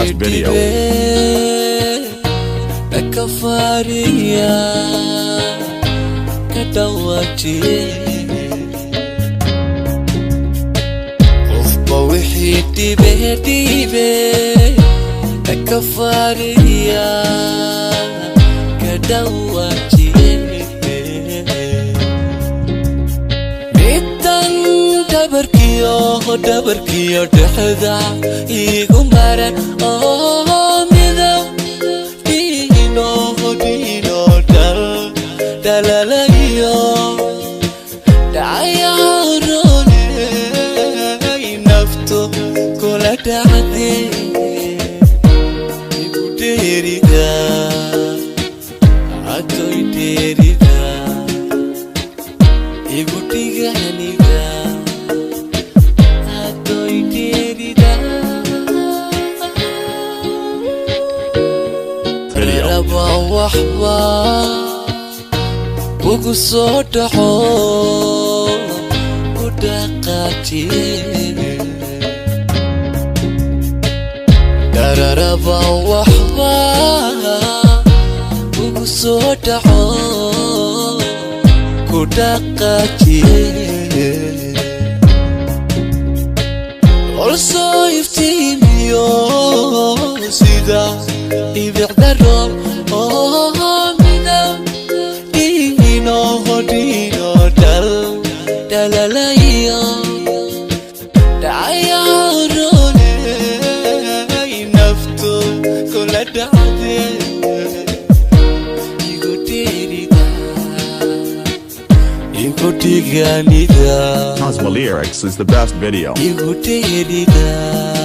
best video. dabarkiyo dhexda igu maran midab dino dalalayo Dhaayaha nafto kula dhacde igu dheerida atoy dheerida igu dhiganiga waxba ugu soo dhaco u dhaqaatiye dararaba waxba ugu soo dhaco ku dhaqaatiye also iftiimiyo sida ibicdaro dalalayo Dhaayaha Rooneey nafto kula dhacde igu dheerida igu dhiganida Cosmo Lyrics is the best video. igu dheerida